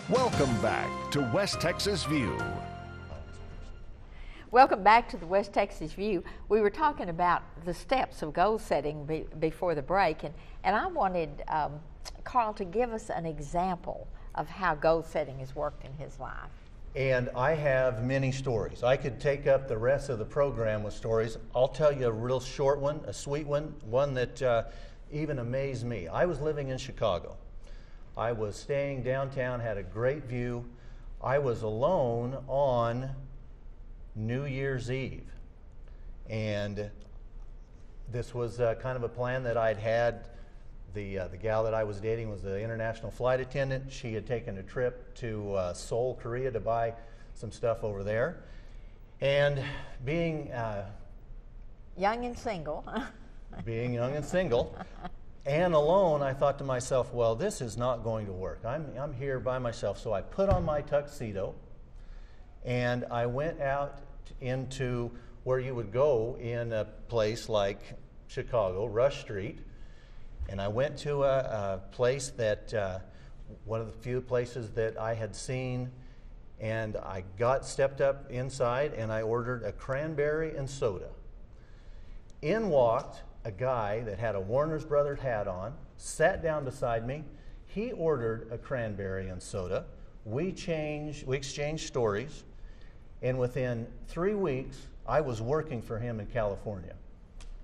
Welcome back to West Texas View. Welcome back to the West Texas View. We were talking about the steps of goal setting before the break, and I wanted Carl to give us an example of how goal setting has worked in his life. And I have many stories. I could take up the rest of the program with stories. I'll tell you a real short one, a sweet one that even amazed me. I was living in Chicago. I was staying downtown, had a great view. I was alone on New Year's Eve. And this was kind of a plan that I'd had. The gal that I was dating was an international flight attendant. She had taken a trip to Seoul, Korea to buy some stuff over there. And being young and single. being young and single and alone, I thought to myself, well, this is not going to work. I'm here by myself. So I put on my tuxedo and I went out into where you would go in a place like Chicago, Rush Street. And I went to a place that, one of the few places that I had seen, and I stepped up inside and I ordered a cranberry and soda. In walked a guy that had a Warner's Brothers hat on, sat down beside me. He ordered a cranberry and soda. We exchanged stories, and within 3 weeks, I was working for him in California.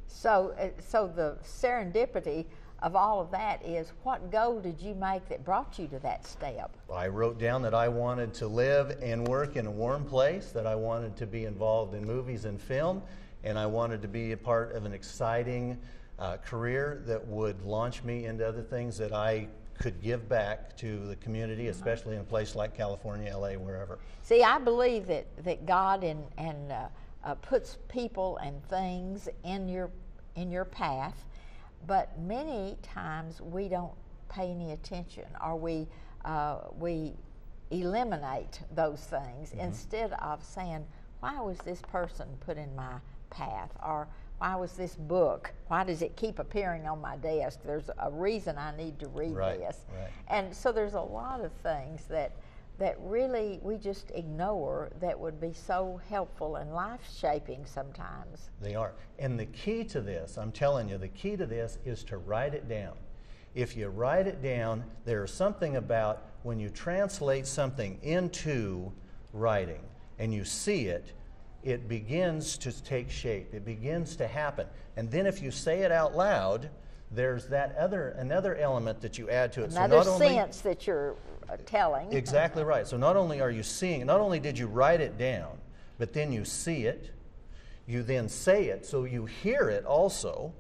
So the serendipity of all of that is, what goal did you make that brought you to that step? I wrote down that I wanted to live and work in a warm place, that I wanted to be involved in movies and film, and I wanted to be a part of an exciting career that would launch me into other things that I could give back to the community, especially in a place like California, LA, wherever. See, I believe that God puts people and things in your path, but many times we don't pay any attention, or we eliminate those things instead of saying, why was this person put in my path? Or why was this book, why does it keep appearing on my desk? There's a reason I need to read this. Right. And so there's a lot of things that really we just ignore that would be so helpful and life-shaping sometimes. They are. And the key to this, I'm telling you, the key to this is to write it down. If you write it down, there's something about when you translate something into writing and you see it, it begins to take shape. It begins to happen. And then if you say it out loud, there's that another element that you add to it. Another sense that you're telling. Exactly right. So not only are you seeing, not only did you write it down, but then you see it, you then say it, so you hear it also,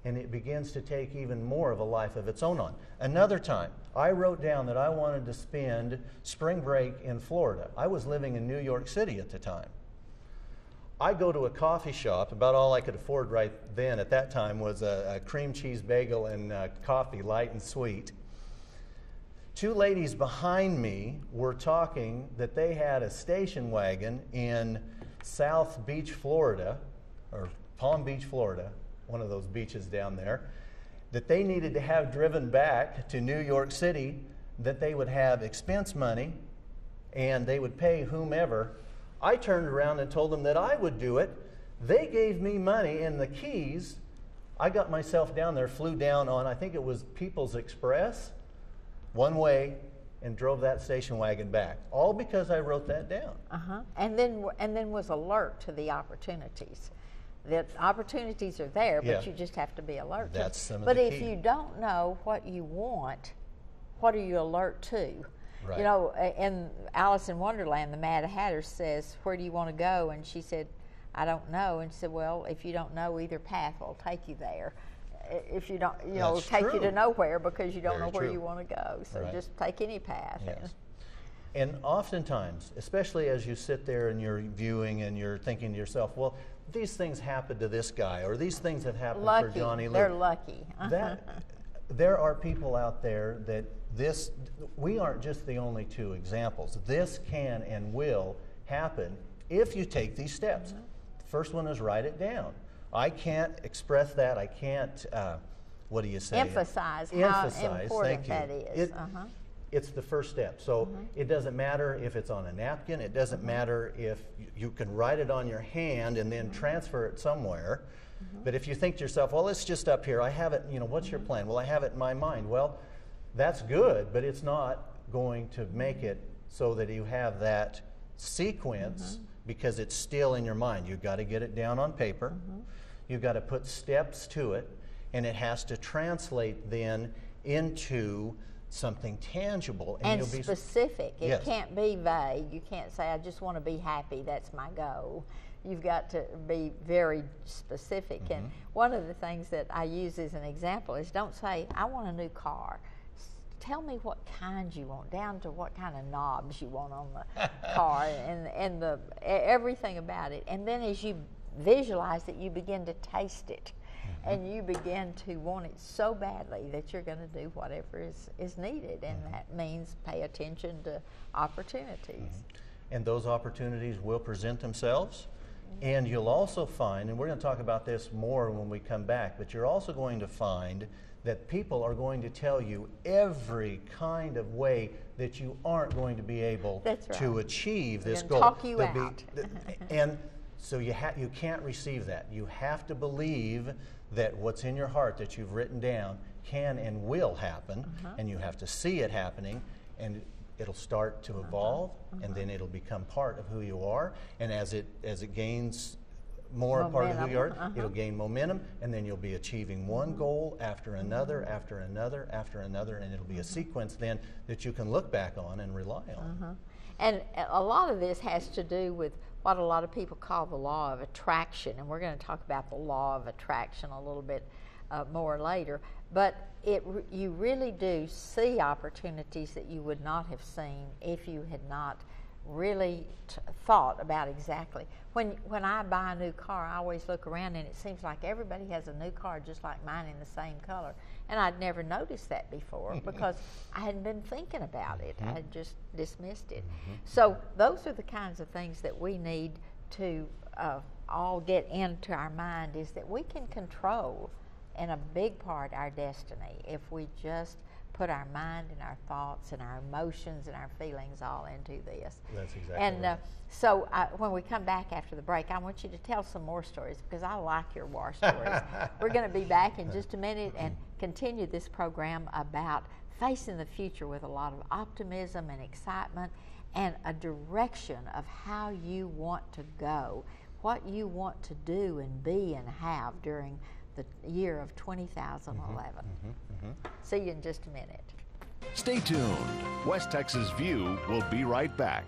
and it begins to take even more of a life of its own on. Another time, I wrote down that I wanted to spend spring break in Florida. I was living in New York City at the time. I go to a coffee shop. About all I could afford right then at that time was a cream cheese bagel and coffee, light and sweet. Two ladies behind me were talking that they had a station wagon in South Beach, Florida, or Palm Beach, Florida, one of those beaches down there, that they needed to have driven back to New York City, that they would have expense money and they would pay whomever. I turned around and told them that I would do it. They gave me money and the keys. I got myself down there, flew down on, I think it was People's Express, one way, and drove that station wagon back. All because I wrote that down. And then was alert to the opportunities. The opportunities are there, but you just have to be alert That's to some of But the if key. you don't know what you want, what are you alert to? Right. You know, in Alice in Wonderland, the Mad Hatter says, where do you want to go? And she said, I don't know. And she said, well, if you don't know, either path will take you there. If you don't, it'll take you to nowhere because you don't know where you want to go. So just take any path. Yes. And oftentimes, especially as you sit there and you're viewing and you're thinking to yourself, well, these things happened to this guy, or these things have happened for Johnny Lee. They're lucky. There are people out there that we aren't just the only two examples. This can and will happen if you take these steps. The first one is write it down. I can't express that. I can't, what do you say? Emphasize how important that is. it's the first step. So it doesn't matter if it's on a napkin. It doesn't matter if you can write it on your hand and then transfer it somewhere. But if you think to yourself, well, it's just up here. I have it, what's your plan? Well, I have it in my mind. Well, that's good, but it's not going to make it so that you have that sequence because it's still in your mind. You've got to get it down on paper. You've got to put steps to it, and it has to translate then into something tangible. And you'll specific. It Yes. can't be vague. You can't say, I just want to be happy, that's my goal. You've got to be very specific. And one of the things that I use as an example is don't say, I want a new car. Tell me what kind you want, down to what kind of knobs you want on the car and everything about it. And then as you visualize it, you begin to taste it. And you begin to want it so badly that you're going to do whatever is needed. And that means pay attention to opportunities. And those opportunities will present themselves. And you'll also find, and we're going to talk about this more when we come back, but you're also going to find that people are going to tell you every kind of way that you aren't going to be able to achieve this goal. Talk you out. And so you can't receive that. You have to believe that what's in your heart that you've written down can and will happen, and you have to see it happening, and it'll start to evolve, and then it'll become part of who you are. And as it gains more a part of who you are, it'll gain momentum, and then you'll be achieving one goal after another, after another, after another, and it'll be a sequence then that you can look back on and rely on. And a lot of this has to do with what a lot of people call the law of attraction, and we're going to talk about the law of attraction a little bit more later. But you really do see opportunities that you would not have seen if you had not really thought about exactly. When I buy a new car, I always look around and it seems like everybody has a new car just like mine in the same color. And I'd never noticed that before because I hadn't been thinking about it. I had just dismissed it. So those are the kinds of things that we need to all get into our mind, is that we can control in a big part our destiny if we just put our mind and our thoughts and our emotions and our feelings all into this. That's exactly and, right. So when we come back after the break, I want you to tell some more stories because I like your war stories. We're going to be back in just a minute and continue this program about facing the future with a lot of optimism and excitement and a direction of how you want to go, what you want to do and be and have during the year of 2011. See you in just a minute. Stay tuned. West Texas View will be right back.